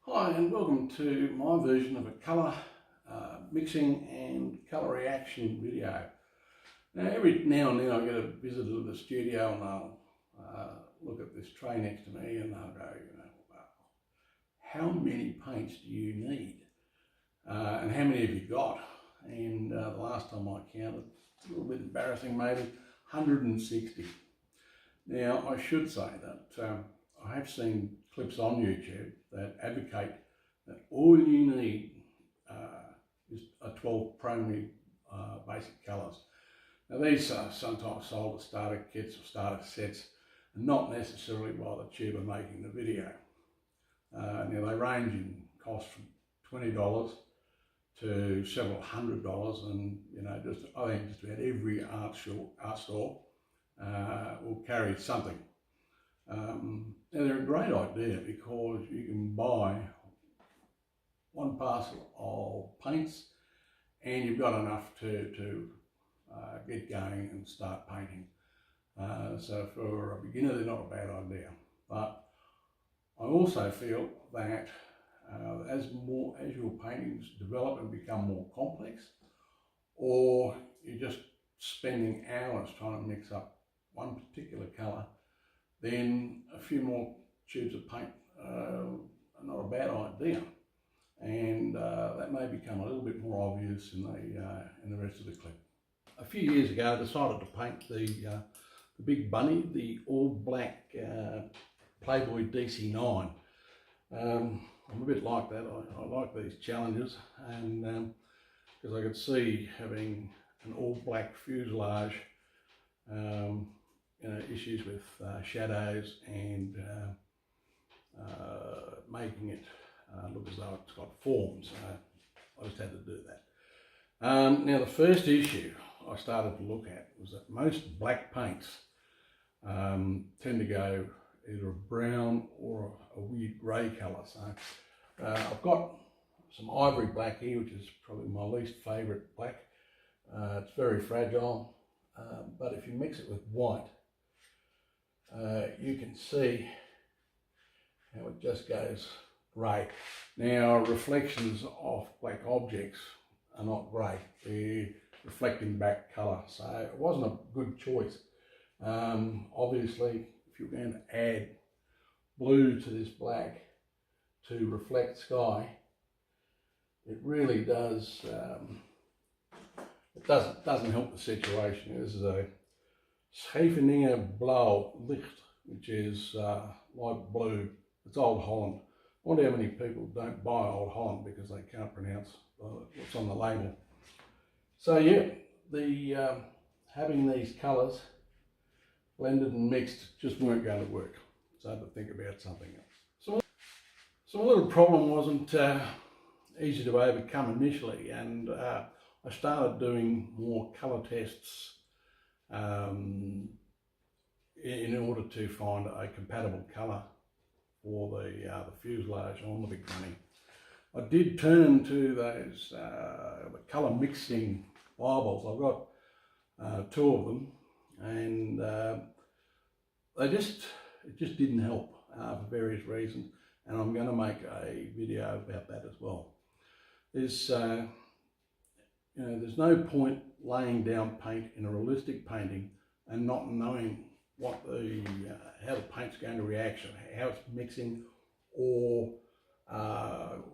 Hi and welcome to my version of a colour mixing and colour reaction video. Now every now and then I get a visitor to the studio and they'll look at this tray next to me and they'll go, well, how many paints do you need? And how many have you got? And the last time I counted, it's a little bit embarrassing maybe, 160. Now I should say that I have seen clips on YouTube that advocate that all you need is 12 primary basic colours. Now these are sometimes sold as starter kits or starter sets and not necessarily by the tuber making the video. Now they range in cost from $20 to several $100s, and I think just about every art store will carry something. And they're a great idea because you can buy one parcel of paints and you've got enough to get going and start painting. So for a beginner, they're not a bad idea. But I also feel that as your paintings develop and become more complex, or you're just spending hours trying to mix up one particular colour, then a few more tubes of paint are not a bad idea, and that may become a little bit more obvious in the rest of the clip. A few years ago, I decided to paint the Big Bunny, the all black Playboy DC9. I'm a bit like that. I like these challenges, and because I could see having an all black fuselage, issues with shadows and making it look as though it's got form, so I just had to do that. Now the first issue I started to look at was that most black paints tend to go either a brown or a weird grey colour. So I've got some ivory black here, which is probably my least favourite black. It's very fragile, but if you mix it with white, you can see how it just goes grey. Now reflections of black objects are not grey, they're reflecting back colour, so it wasn't a good choice. Obviously if you're going to add blue to this black to reflect sky, it really does, it doesn't help the situation. This is a Scheveningen Blauw Licht, which is light blue. It's Old Holland. I wonder how many people don't buy Old Holland because they can't pronounce what's on the label. So yeah, having these colours blended and mixed just weren't going to work. So I had to think about something else. So my little problem wasn't easy to overcome initially, and I started doing more colour tests in order to find a compatible colour for the fuselage on the Big Bunny. I did turn to those the colour mixing Bibles. I've got 2 of them, and it just didn't help for various reasons, and I'm going to make a video about that as well. There's there's no point laying down paint in a realistic painting and not knowing what how the paint's going to react, how it's mixing or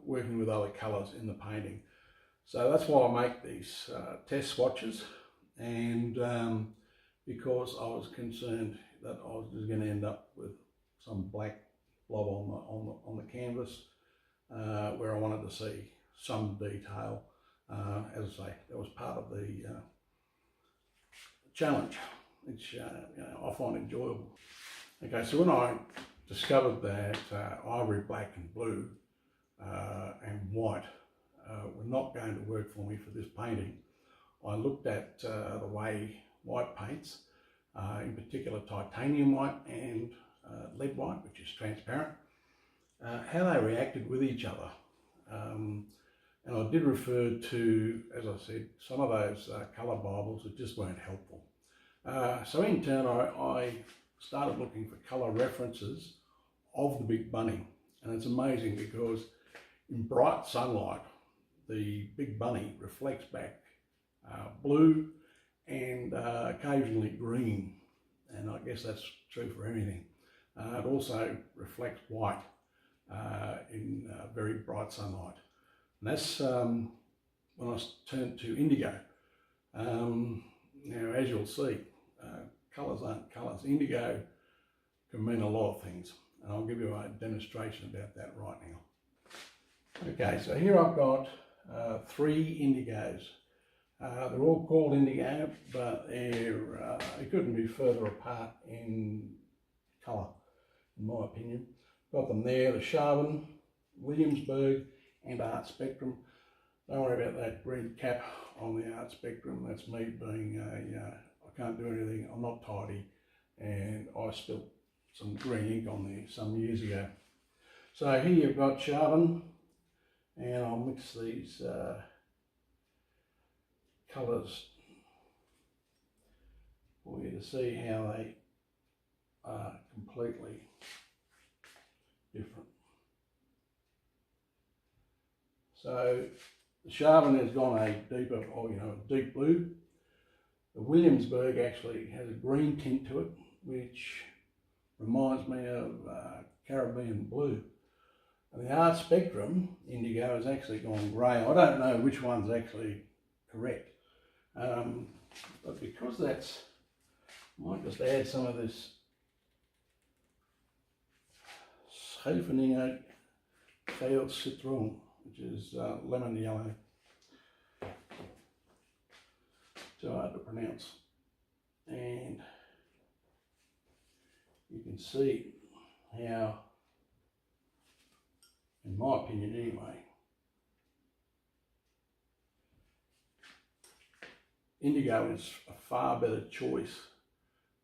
working with other colours in the painting. So that's why I make these test swatches, and because I was concerned that I was just going to end up with some black blob on the canvas where I wanted to see some detail. As I say, that was part of the challenge, which I find enjoyable. Okay, so when I discovered that ivory black and blue and white were not going to work for me for this painting, I looked at the way white paints, in particular titanium white and lead white, which is transparent, how they reacted with each other. And I did refer to, as I said, some of those colour Bibles that just weren't helpful. So in turn, I started looking for colour references of the Big Bunny, and it's amazing because in bright sunlight, the Big Bunny reflects back blue and occasionally green, and I guess that's true for anything. It also reflects white in very bright sunlight. And that's when I turn to indigo. Now, as you'll see, colours aren't colours. Indigo can mean a lot of things, and I'll give you a demonstration about that right now. Okay, so here I've got 3 indigos. They're all called indigo, but they couldn't be further apart in colour, in my opinion. Got them there, the Chardon, Williamsburg and Art Spectrum. Don't worry about that green cap on the Art Spectrum. That's me being I can't do anything, I'm not tidy, and I spilt some green ink on there some years ago. So here you've got Chardon, and I'll mix these colours for you to see how they are completely different. So the Chardon has gone a deeper, or a deep blue. The Williamsburg actually has a green tint to it, which reminds me of Caribbean blue. And the Art Spectrum indigo has actually gone grey. I don't know which one's actually correct. But because that's, I might just add some of this Sauvignon Field Citron, which is lemon yellow. Too hard to pronounce. And you can see how, in my opinion anyway, indigo is a far better choice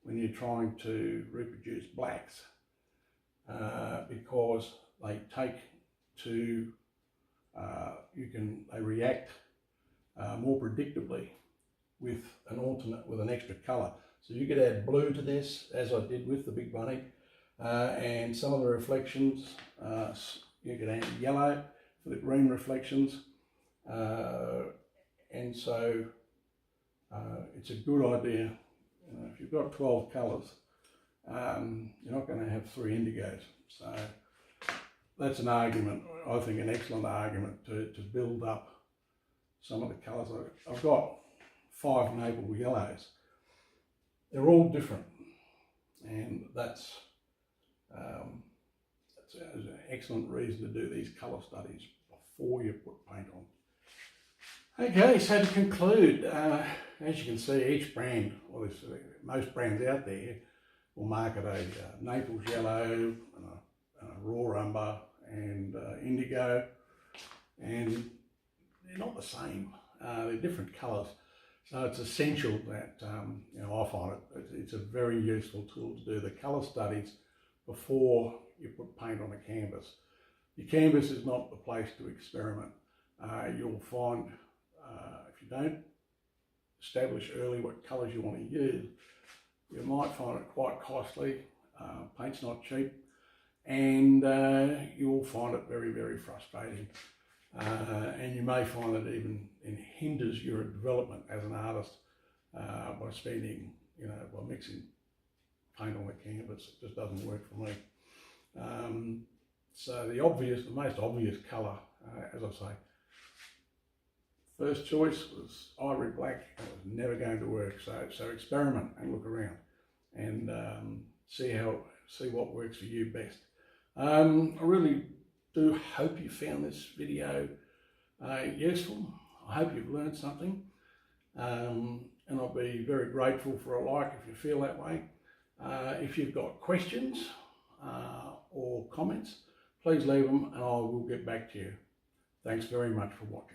when you're trying to reproduce blacks because they take to, they react more predictably with an extra colour. So you could add blue to this, as I did with the Big Bunny, and some of the reflections, you could add yellow for the green reflections, and so it's a good idea. If you've got 12 colours, you're not going to have 3 indigos. So that's an argument, I think an excellent argument to build up some of the colours. I've got 5 navel yellows. They're all different, and that's an excellent reason to do these colour studies before you put paint on. Okay, so to conclude, as you can see, each brand, or most brands out there, will market a Naples yellow, and a raw umber, and indigo, and they're not the same. They're different colours. So it's essential that, I find it's a very useful tool to do the colour studies before you put paint on a canvas. Your canvas is not the place to experiment. You'll find, if you don't establish early what colours you want to use, you might find it quite costly. Paint's not cheap, and you'll find it very, very frustrating. And you may find that it hinders your development as an artist by spending, by mixing paint on the canvas. It just doesn't work for me. So the most obvious colour, as I say, first choice was ivory black. It was never going to work. So experiment and look around, and see what works for you best. I really do hope you found this video useful. I hope you've learned something, and I'll be very grateful for a like if you feel that way. If you've got questions or comments, please leave them and I will get back to you. Thanks very much for watching.